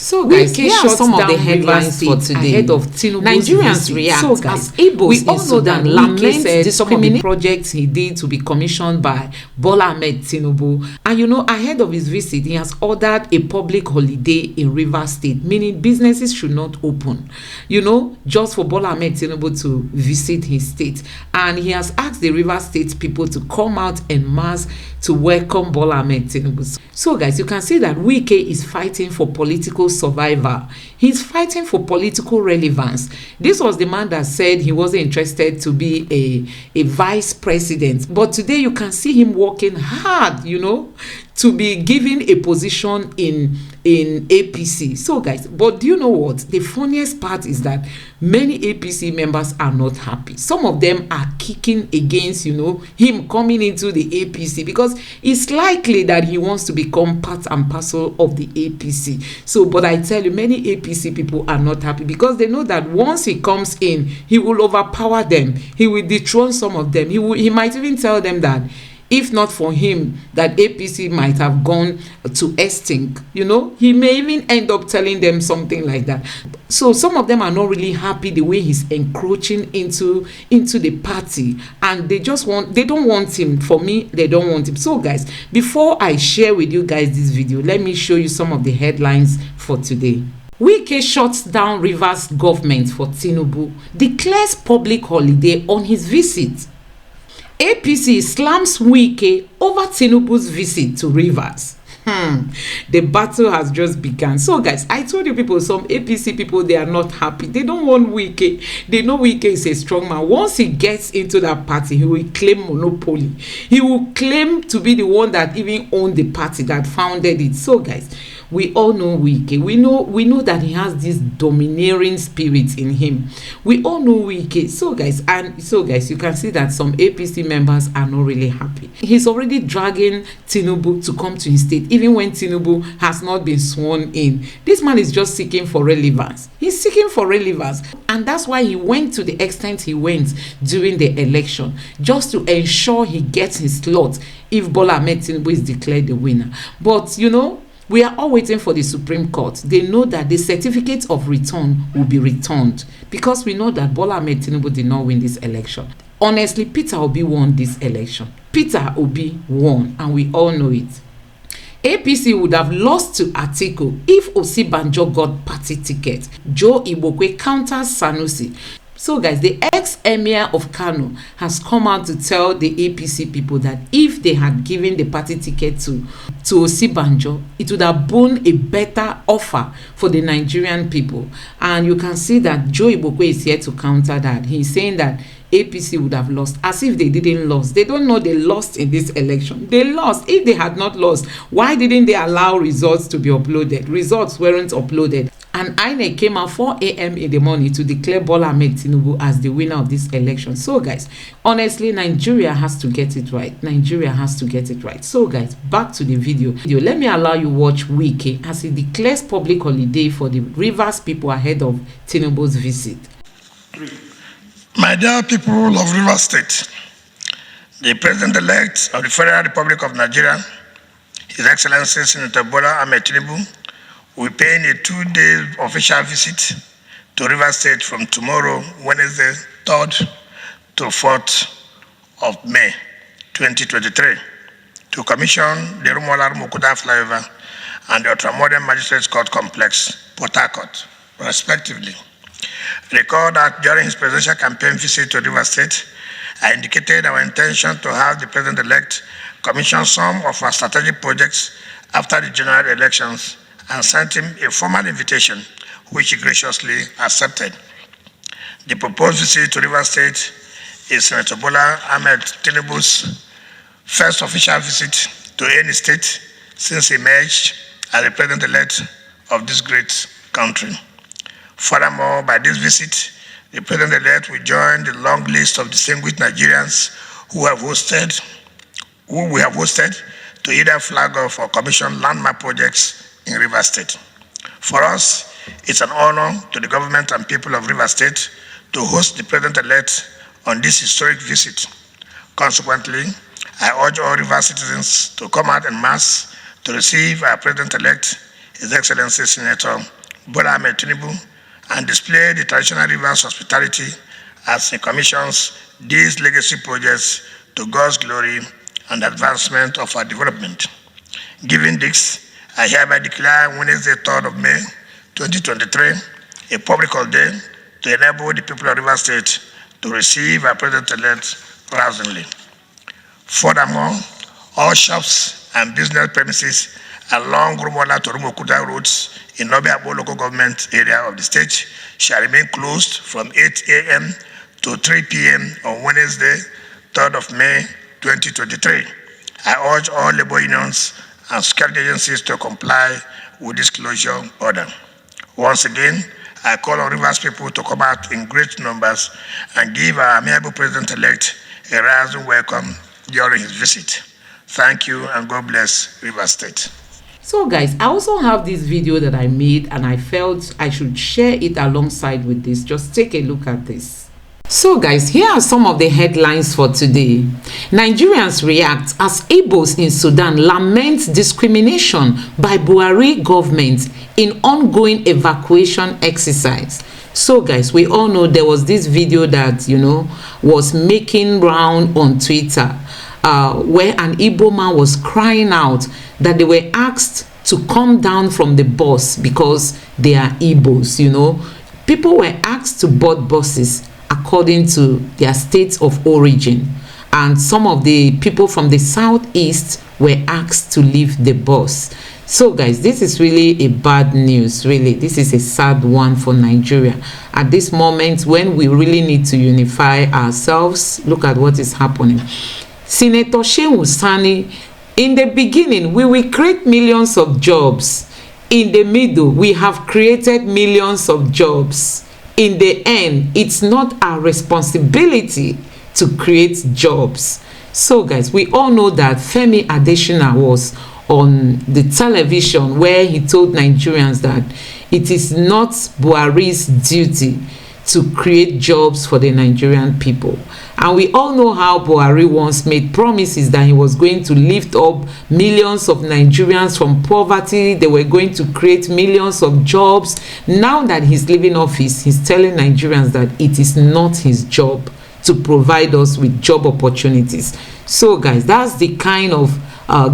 So guys, here are some of the headlines for today. Ahead of Tinubu's Nigerians visit. react So guys, as Igbos we all know that Wike said some of the discriminate projects he did to be commissioned by Bola Ahmed Tinubu. And you know, ahead of his visit, he has ordered a public holiday in Rivers State, meaning businesses should not open, you know, just for Bola Ahmed Tinubu to visit his state. And he has asked the Rivers State people to come out en masse to welcome Bola Ahmed Tinubu. So guys, you can see that Wike is fighting for political survival. He's fighting for political relevance. This was the man that said he wasn't interested to be a vice president. But today you can see him working hard, you know, to be given a position in APC. So guys, but do you know what? The funniest part is that many APC members are not happy. Some of them are kicking against, you know, him coming into the APC because it's likely that he wants to become part and parcel of the APC. So, but I tell you, many APC people are not happy because they know that once he comes in, he will overpower them. He will dethrone some of them. He might even tell them that if not for him, that APC might have gone to extinct. You know, he may even end up telling them something like that. So some of them are not really happy the way he's encroaching into the party, and they don't want him. For me, they don't want him. So guys, before I share with you guys this video, let me show you some of the headlines for today. Wike shuts down Rivers government for Tinubu, declares public holiday on his visit. APC slams Wike over Tinubu's visit to Rivers. The battle has just begun. So guys, I told you people, some APC people, they are not happy. They don't want Wike. They know Wike is a strong man. Once he gets into that party, he will claim monopoly. He will claim to be the one that even owned the party, that founded it. So guys, we all know Wike. We know that he has this domineering spirit in him. We all know Wike. So guys, you can see that some APC members are not really happy. He's already dragging Tinubu to come to his state, even when Tinubu has not been sworn in. This man is just seeking for relevance. He's seeking for relevance, and that's why he went to the extent he went during the election, just to ensure he gets his slot if Bola Ahmed Tinubu is declared the winner. But you know, we are all waiting for the Supreme Court. They know that the certificate of return will be returned because we know that Bola Ahmed Tinubu did not win this election. Honestly, Peter Obi won this election. Peter Obi won, and we all know it. APC would have lost to Atiku if Osibanjo got party ticket. Joe Ibokwe counters Sanusi. So guys, the ex-emir of Kano has come out to tell the APC people that if they had given the party ticket to Osibanjo, it would have been a better offer for the Nigerian people. And you can see that Joe Ibokwe is here to counter that. He's saying that APC would have lost, as if they didn't lose. They don't know they lost in this election. They lost. If they had not lost, why didn't they allow results to be uploaded? Results weren't uploaded. And INEC came out 4 a.m. in the morning to declare Bola Ahmed Tinubu as the winner of this election. So guys, honestly, Nigeria has to get it right. Nigeria has to get it right. So guys, back to the video. Let me allow you watch Wike as he declares public holiday for the Rivers people ahead of Tinubu's visit. My dear people of Rivers State, the President-elect of the Federal Republic of Nigeria, His Excellency Senator Bola Ahmed Tinubu, will be paying a 2-day official visit to Rivers State from tomorrow, Wednesday, 3rd to 4th of May 2023, to commission the Rumuola-Rumuokuta flyover and the Ultramodern Magistrates Court Complex, Port Harcourt, respectively. Recall that during his presidential campaign visit to Rivers State, I indicated our intention to have the President-elect commission some of our strategic projects after the general elections and sent him a formal invitation, which he graciously accepted. The proposed visit to Rivers State is Senator Bola Ahmed Tinubu's first official visit to any state since he emerged as the President-elect of this great country. Furthermore, by this visit, the President-elect will join the long list of distinguished Nigerians who we have hosted to either flag off or commission landmark projects in Rivers State. For us, it's an honor to the government and people of Rivers State to host the President-elect on this historic visit. Consequently, I urge all Rivers citizens to come out en masse to receive our President-elect His Excellency Senator Bola Ahmed Tinubu, and display the traditional Rivers hospitality as he commissions these legacy projects to God's glory and advancement of our development. Given this, I hereby declare Wednesday, 3rd of May, 2023, a public holiday to enable the people of Rivers State to receive our President-elect rousingly. Furthermore, all shops and business premises along Rumola to Rumukuta roads in Obiabo local government area of the state shall remain closed from 8 a.m. to 3 p.m. on Wednesday, 3rd of May, 2023. I urge all labor unions and security agencies to comply with this closure order. Once again, I call on Rivers people to come out in great numbers and give our amiable President-elect a rousing welcome during his visit. Thank you and God bless Rivers State. So guys, I also have this video that I made and I felt I should share it alongside with this. Just take a look at this. So guys, here are some of the headlines for today. Nigerians react as Igbos in Sudan lament discrimination by Buhari government in ongoing evacuation exercise. So guys, we all know there was this video that, was making round on Twitter where an Igbo man was crying out that they were asked to come down from the bus because they are Igbos. People were asked to board buses according to their states of origin, and some of the people from the southeast were asked to leave the bus. So guys, this is really a bad news. Really, this is a sad one for Nigeria at this moment when we really need to unify ourselves. Look at what is happening. Senator Shehu Sani, in the beginning we will create millions of jobs. In the middle, we have created millions of jobs. In the end, it's not our responsibility to create jobs. So guys, we all know that Femi Adesina was on the television where he told Nigerians that it is not Buhari's duty to create jobs for the Nigerian people. And we all know how Buhari once made promises that he was going to lift up millions of Nigerians from poverty. They were going to create millions of jobs. Now that he's leaving office, he's telling Nigerians that it is not his job to provide us with job opportunities. So guys, that's the kind of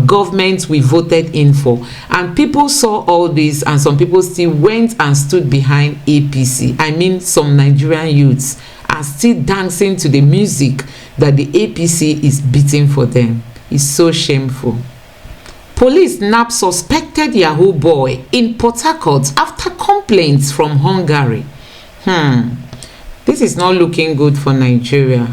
government we voted in for, and people saw all this, and some people still went and stood behind APC. I mean, some Nigerian youths are still dancing to the music that the APC is beating for them. It's so shameful. Police nab suspected Yahoo boy in Port Harcourt after complaints from Hungary. This is not looking good for Nigeria,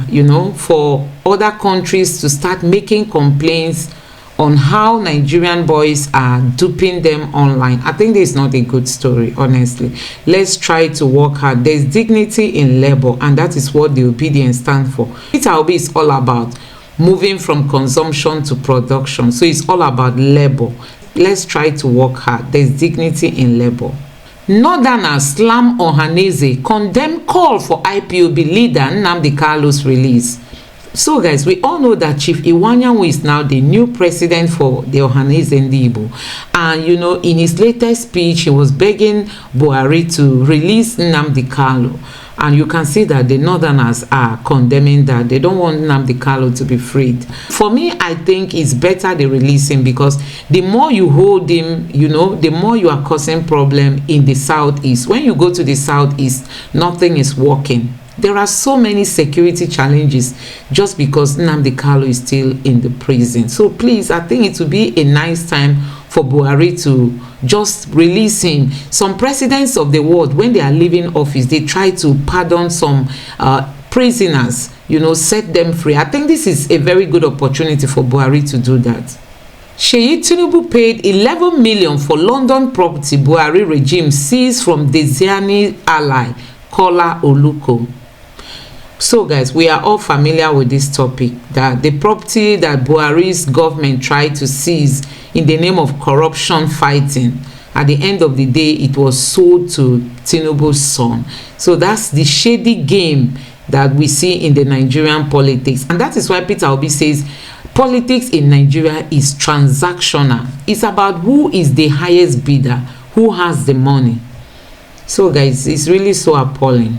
for other countries to start making complaints on how Nigerian boys are duping them online. I think this is not a good story, honestly. Let's try to work hard. There's dignity in labor, and that is what the obedience stands for. Peter Obi is all about moving from consumption to production. So it's all about labor. Let's try to work hard. There's dignity in labor. Northerners slam Ohanaeze, condemn call for IPOB leader Nnamdi Kalu's release. So guys, we all know that Chief Iwanyanwu is now the new president for the Ohanaeze Ndigbo, and in his latest speech he was begging Buhari to release Nnamdi Kalu, and you can see that the Northerners are condemning that. They don't want Nnamdi Kalu to be freed. For me, I think it's better they release him, because the more you hold him, the more you are causing problem in the southeast. When you go to the southeast, nothing is working. There are so many security challenges just because Nnamdi Kalu is still in the prison. So please, I think it would be a nice time for Buhari to just release him. Some presidents of the world, when they are leaving office, they try to pardon some prisoners, set them free. I think this is a very good opportunity for Buhari to do that. Sheyi Tinubu paid 11 million for London property Buhari regime seized from Desiani ally Kola Oluko. So guys, we are all familiar with this topic, that the property that Buhari's government tried to seize in the name of corruption fighting, at the end of the day it was sold to Tinubu's son. So that's the shady game that we see in the Nigerian politics, and that is why Peter Obi says Politics in Nigeria is transactional. It's about who is the highest bidder, who has the money. So guys, it's really so appalling.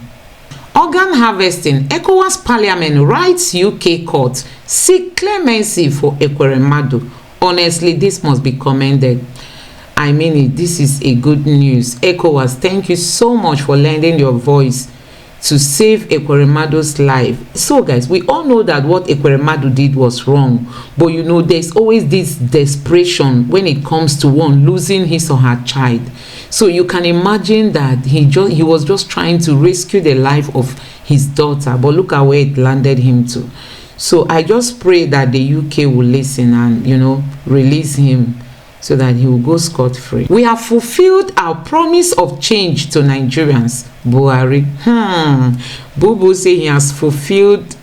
Organ harvesting. ECOWAS Parliament writes UK court seek clemency for Ekweremadu. Honestly, this must be commended. I mean it. This is a good news. ECOWAS, thank you so much for lending your voice to save Ekweremadu's life. So guys, we all know that what Ekweremadu did was wrong, but you know, there's always this desperation when it comes to one losing his or her child. So you can imagine that he was just trying to rescue the life of his daughter, but look at where it landed him to. So I just pray that the UK will listen and, you know, release him so that he will go scot-free. We have fulfilled our promise of change to Nigerians. Buhari. Bubu say he has fulfilled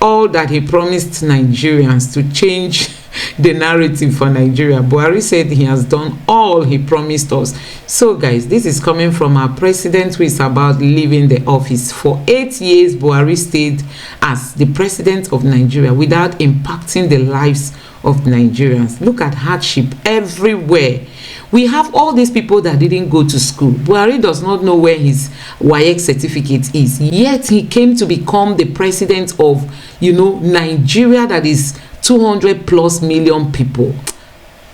all that he promised Nigerians to change the narrative for Nigeria. Buhari said he has done all he promised us. So guys, this is coming from our president who is about leaving the office. For 8 years, Buhari stayed as the president of Nigeria without impacting the lives of Nigerians. Look at hardship everywhere. We have all these people that didn't go to school. Buhari does not know where his Wike certificate is, yet he came to become the president of, you know, Nigeria, that is 200+ million people.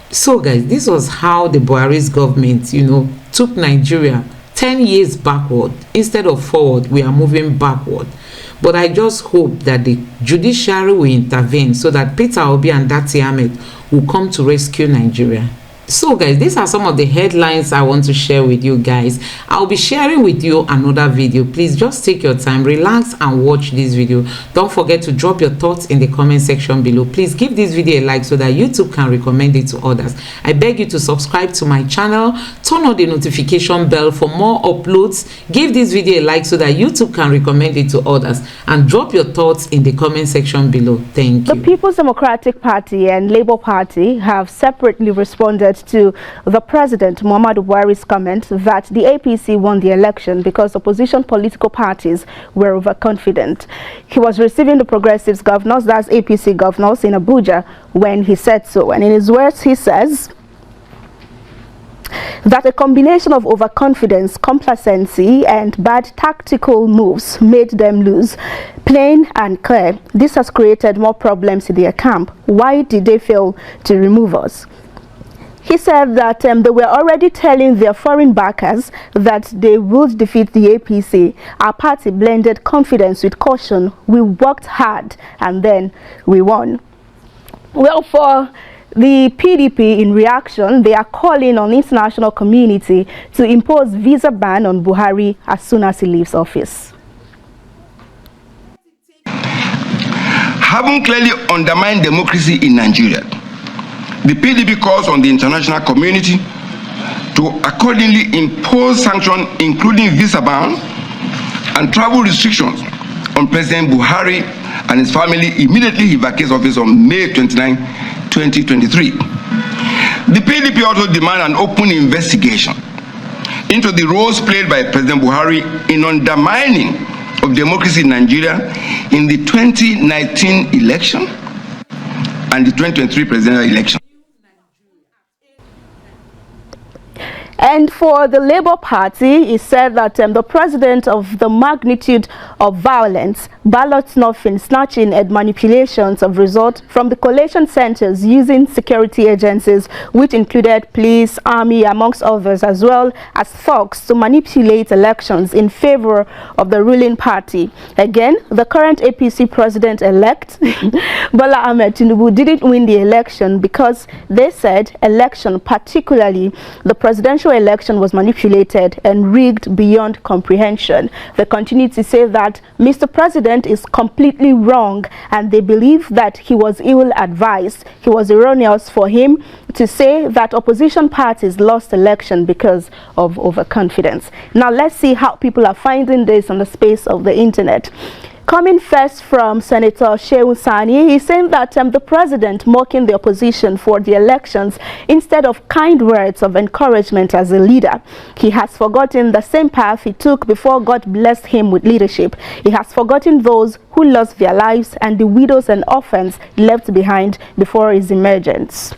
So guys, this was how the Buhari's government, you know, took Nigeria 10 years backward. Instead of forward, we are moving backward. But I just hope that the judiciary will intervene so that Peter Obi and Dati Ahmed will come to rescue Nigeria. So guys, these are some of the headlines I want to share with you guys. I'll be sharing with you another video. Please just take your time, relax and watch this video. Don't forget to drop your thoughts in the comment section below. Please give this video a like so that YouTube can recommend it to others. I beg you to subscribe to my channel, turn on the notification bell for more uploads, give this video a like so that YouTube can recommend it to others, and drop your thoughts in the comment section below. Thank you. The People's Democratic Party and Labour Party have separately responded to the President Muhammadu Buhari's comment that the APC won the election because opposition political parties were overconfident. He was receiving the Progressives governors, that's APC governors, in Abuja when he said so. And in his words, he says that a combination of overconfidence, complacency, and bad tactical moves made them lose. Plain and clear, this has created more problems in their camp. Why did they fail to remove us? He said that they were already telling their foreign backers that they would defeat the APC. Our party blended confidence with caution. We worked hard and then we won. Well, for the PDP, in reaction, they are calling on the international community to impose visa ban on Buhari as soon as he leaves office. Having clearly undermined democracy in Nigeria, the PDP calls on the international community to accordingly impose sanctions, including visa ban and travel restrictions on President Buhari and his family immediately he vacates office on May 29, 2023. The PDP also demand an open investigation into the roles played by President Buhari in undermining of democracy in Nigeria in the 2019 election and the 2023 presidential election. And for the Labour Party, he said that the president of the magnitude of violence, ballot snuffing, snatching and manipulations of results from the collation centers using security agencies, which included police, army, amongst others, as well as thugs to manipulate elections in favor of the ruling party. Again, the current APC president-elect, Bola Ahmed Tinubu, didn't win the election because they said election, particularly the presidential election, was manipulated and rigged beyond comprehension. They continue to say that Mr. President is completely wrong and they believe that he was ill advised. He was erroneous for him to say that opposition parties lost election because of overconfidence. Now let's see how people are finding this on the space of the internet. Coming first from Senator Shehu Sani, he's saying that the president mocking the opposition for the elections instead of kind words of encouragement as a leader. He has forgotten the same path he took before God blessed him with leadership. He has forgotten those who lost their lives and the widows and orphans left behind before his emergence.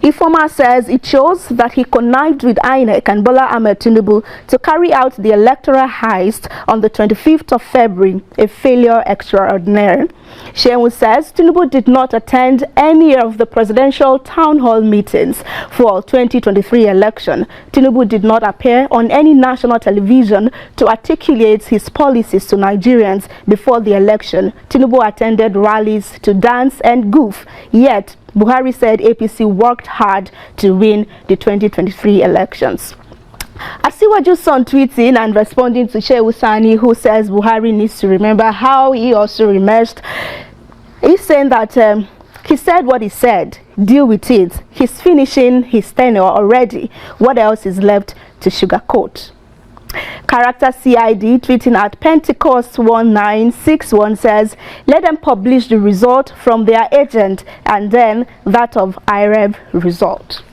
Ifoma says it shows that he connived with INEC and Bola Ahmed Tinubu to carry out the electoral heist on the 25th of February, a failure extraordinary. Shehu says Tinubu did not attend any of the presidential town hall meetings for 2023 election. Tinubu did not appear on any national television to articulate his policies to Nigerians before the election. Tinubu attended rallies to dance and goof, yet Buhari said APC worked hard to win the 2023 elections. Asiwaju's son tweeting and responding to Shehu Sani, who says Buhari needs to remember how he also emerged. He's saying that he said what he said, deal with it. He's finishing his tenure already. What else is left to sugarcoat? Character CID tweeting at Pentecost 1961 says, let them publish the result from their agent and then that of IREB result.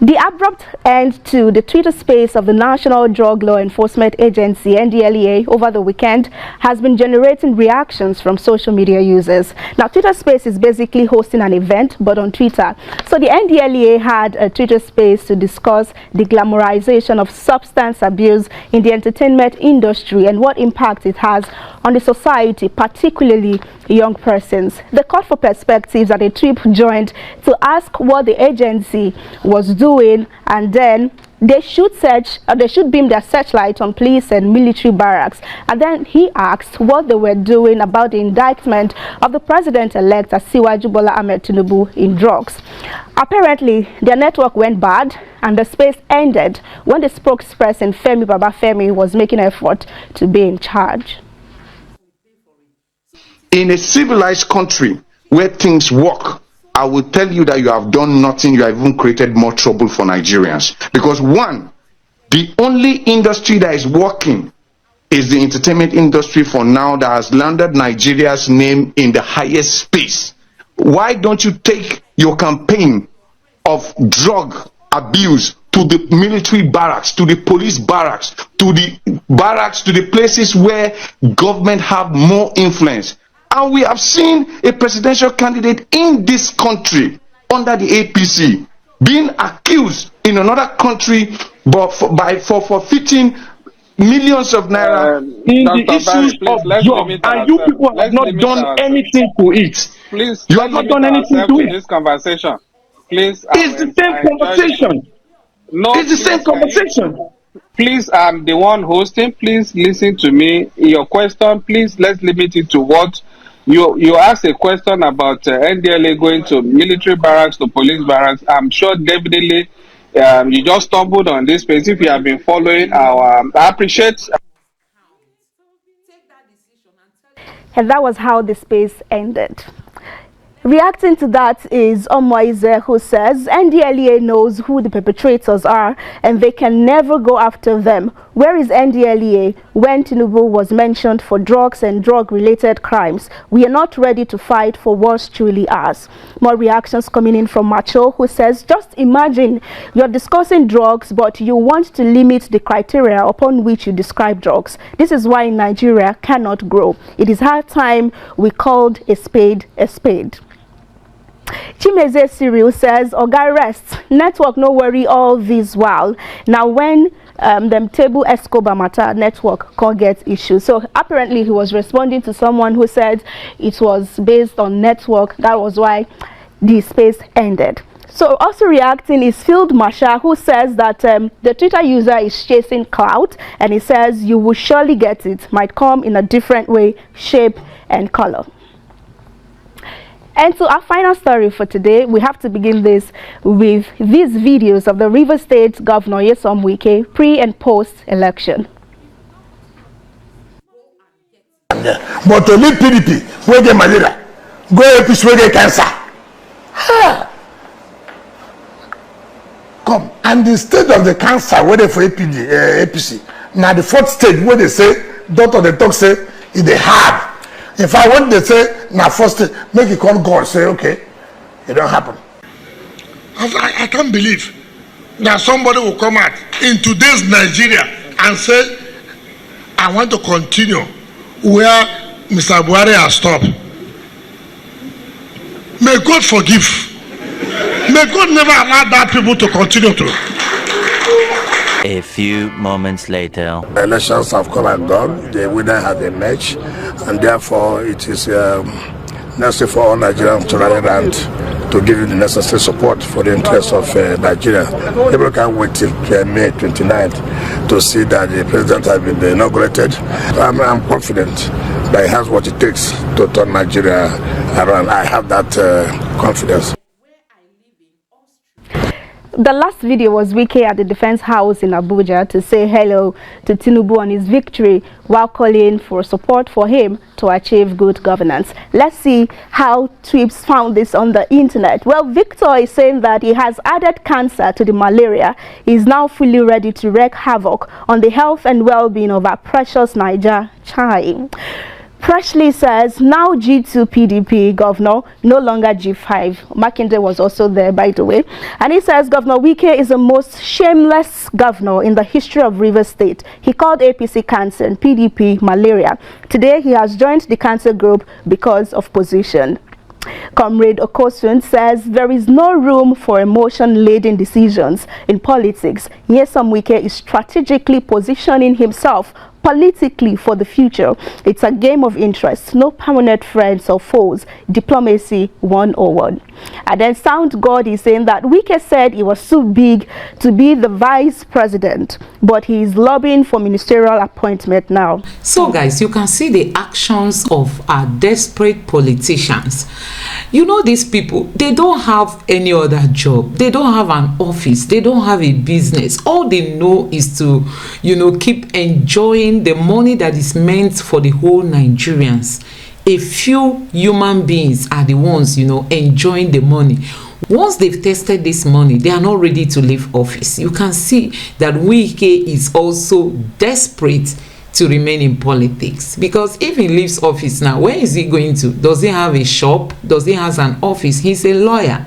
The abrupt end to the Twitter space of the National Drug Law Enforcement Agency, NDLEA, over the weekend has been generating reactions from social media users. Now, Twitter space is basically hosting an event, but on Twitter. So the NDLEA had a Twitter space to discuss the glamorization of substance abuse in the entertainment industry and what impact it has on the society, particularly young persons. The call for perspectives at a trip joined to ask what the agency was doing, and then they should beam their searchlight on police and military barracks. And then he asked what they were doing about the indictment of the president-elect Asiwaju Bola Ahmed Tinubu in drugs. Apparently, their network went bad and the space ended when the spokesperson Femi Babafemi was making an effort to be in charge. In a civilized country where things work, I will tell you that you have done nothing. You have even created more trouble for Nigerians. Because one, the only industry that is working is the entertainment industry for now, that has landed Nigeria's name in the highest space. Why don't you take your campaign of drug abuse to the military barracks, to the police barracks, to the places where government have more influence? And we have seen a presidential candidate in this country under the APC being accused in another country for forfeiting millions of naira in the issues of drugs, and you people have not done anything to it. Please, you have not done anything to it. This conversation, please. It's the same conversation. No, it's the same conversation. Please, I'm the one hosting. Please listen to me. Your question, please, let's limit it to what you asked a question about NDLEA going to military barracks, to police barracks. I'm sure definitely you just stumbled on this space. If you have been following our, I appreciate. And that was how the space ended. Reacting to that is Omoize, who says NDLEA knows who the perpetrators are and they can never go after them. Where is NDLEA when Tinubu was mentioned for drugs and drug-related crimes? We are not ready to fight for what's truly ours. More reactions coming in from Macho, who says, just imagine you're discussing drugs, but you want to limit the criteria upon which you describe drugs. This is why Nigeria cannot grow. It is high time we called a spade a spade. Chimeze Cyril says, Oga rest, network no worry all this while. Now when them table Escobar matter, network can't get issues. So apparently he was responding to someone who said it was based on network. That was why the space ended. So also reacting is Field Marshal, who says that the Twitter user is chasing clout, and he says you will surely get it, might come in a different way, shape and color. And so our final story for today, we have to begin this with these videos of the River State Governor Nyesom Wike pre and post election. But to lead PDP, we get malaria, go APC, we get cancer. Come, and the state of the cancer, where they for APC, now the fourth stage, where they say doctor they talk say it dey hard. In fact, when they say na first thing, make you call God say okay, it don't happen. I can't believe that somebody will come out in today's Nigeria and say, I want to continue where Mr. Buhari has stopped. May God forgive. May God never allow that people to continue to. A few moments later. Elections have come and gone. The winner has emerged, and therefore it is necessary for all Nigerians to rally around to give you the necessary support for the interests of Nigeria. People can't wait till May 29th to see that the president has been inaugurated. I'm confident that he has what it takes to turn Nigeria around. I have that confidence. The last video was Wike at the Defense House in Abuja to say hello to Tinubu on his victory while calling for support for him to achieve good governance. Let's see how tweets found this on the internet. Well, Victor is saying that he has added cancer to the malaria. He is now fully ready to wreak havoc on the health and well-being of our precious Niger child. Presley says, now G2 PDP governor, no longer G5. Makinde was also there, by the way. And he says, Governor Wike is the most shameless governor in the history of Rivers State. He called APC cancer and PDP malaria. Today, he has joined the cancer group because of position. Comrade Okosun says there is no room for emotion-laden decisions in politics. Nyesom Wike is strategically positioning himself politically for the future. It's a game of interest, no permanent friends or foes. Diplomacy 101. And then Sound God is saying that Wike said he was too big to be the vice president, but he is lobbying for ministerial appointment now. So guys, you can see the actions of our desperate politicians. You know, these people, they don't have any other job. They don't have an office. They don't have a business. All they know is to, you know, keep enjoying the money that is meant for the whole Nigerians. A few human beings are the ones, you know, enjoying the money. Once they've tested this money, they are not ready to leave office. You can see that Wike is also desperate to remain in politics, because if he leaves office now, where is he going to? Does he have a shop? Does he have an office? He's a lawyer,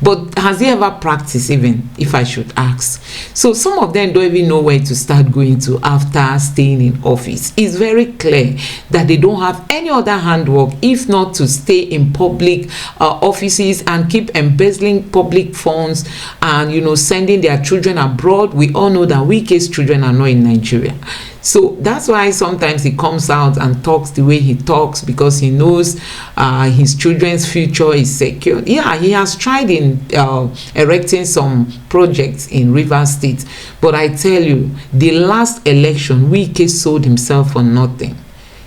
but has he ever practiced, even if I should ask? So some of them don't even know where to start going to after staying in office. It's very clear that they don't have any other handwork if not to stay in public offices and keep embezzling public funds and, you know, sending their children abroad. We all know that Wike's children are not in Nigeria. So that's why sometimes he comes out and talks the way he talks, because he knows his children's future is secure. Yeah, he has tried in erecting some projects in Rivers State, but I tell you, the last election, Wike sold himself for nothing.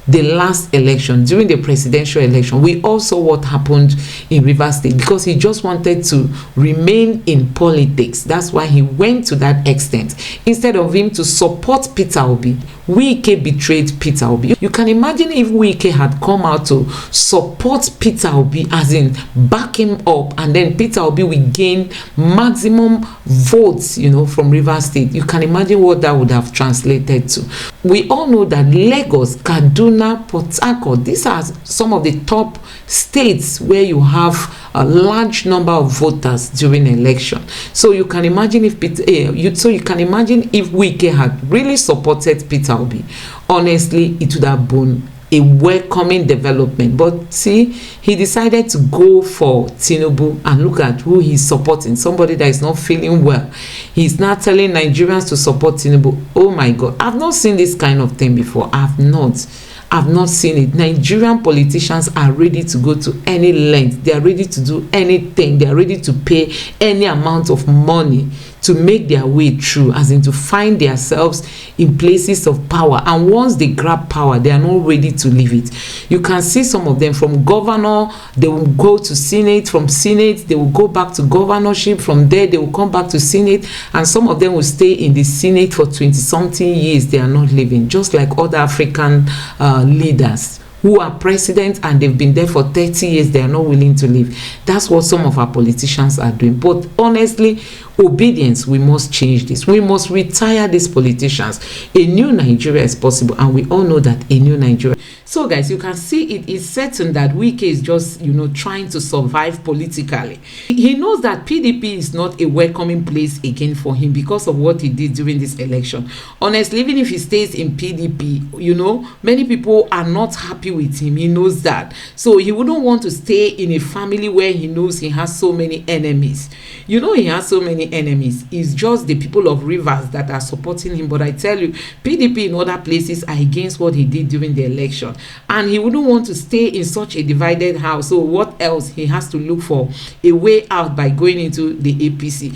The last election, during the presidential election, we all saw what happened in Rivers State, because he just wanted to remain in politics. That's why he went to that extent. Instead of him to support Peter Obi, Wike betrayed Peter Obi. You can imagine if Wike had come out to support Peter Obi, as in back him up, and then Peter Obi will gain maximum votes, you know, from Rivers State. You can imagine what that would have translated to. We all know that Lagos, Kaduna, Port Harcourt, these are some of the top states where you have a large number of voters during election. So you can imagine if Wike had really supported Peter Obi, honestly, it would have been a welcoming development. But see, he decided to go for Tinubu, and look at who he's supporting. Somebody that is not feeling well. He's not telling Nigerians to support Tinubu. Oh my God, I've not seen this kind of thing before. I've not seen it. Nigerian politicians are ready to go to any length. They are ready to do anything. They are ready to pay any amount of money to make their way through, as in to find themselves in places of power. And once they grab power, they are not ready to leave it. You can see some of them from governor, they will go to Senate, from Senate, they will go back to governorship, from there they will come back to Senate, and some of them will stay in the Senate for 20-something years. They are not leaving, just like other African leaders who are president and they've been there for 30 years, they are not willing to leave. That's what some of our politicians are doing. But honestly, obedience. We must change this. We must retire these politicians. A new Nigeria is possible, and we all know that a new Nigeria. So guys, you can see it is certain that Wike is just, you know, trying to survive politically. He knows that PDP is not a welcoming place again for him because of what he did during this election. Honestly, even if he stays in PDP, you know, many people are not happy with him. He knows that. So he wouldn't want to stay in a family where he knows he has so many enemies. You know, he has so many enemies. It's just the people of Rivers that are supporting him. But I tell you, PDP in other places are against what he did during the election. And he wouldn't want to stay in such a divided house. So what else? He has to look for a way out by going into the APC.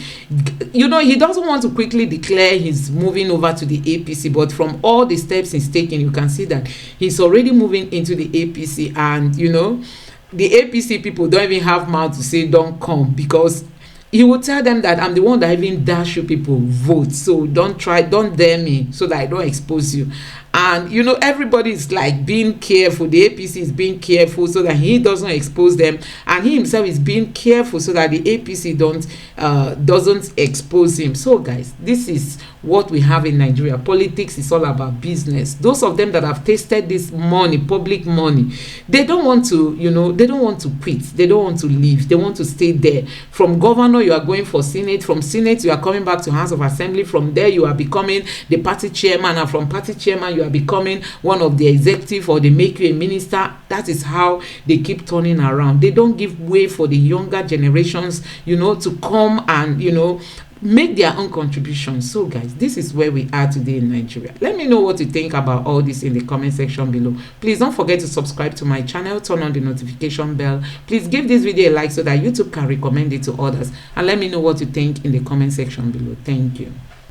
You know, he doesn't want to quickly declare he's moving over to the APC. But from all the steps he's taking, you can see that he's already moving into the APC. And, you know, the APC people don't even have mouth to say don't come, because he will tell them that I'm the one that even dash you people vote. So don't dare me so that I don't expose you. And, you know, everybody is like being careful. The APC is being careful so that he doesn't expose them. And he himself is being careful so that the APC doesn't expose him. So, guys, this is what we have in Nigeria. Politics is all about business. Those of them that have tasted this money, public money, they don't want to, you know, they don't want to quit. They don't want to leave. They want to stay there. From governor, you are going for Senate. From Senate, you are coming back to House of Assembly. From there, you are becoming the party chairman. And from party chairman, you are becoming one of the executive, or they make you a minister. That is how they keep turning around. They don't give way for the younger generations, you know, to come and, you know, make their own contributions. So guys, this is where we are today in Nigeria. Let me know what you think about all this in the comment section below. Please don't forget to subscribe to my channel, turn on the notification bell. Please give this video a like so that YouTube can recommend it to others, and let me know what you think in the comment section below. Thank you.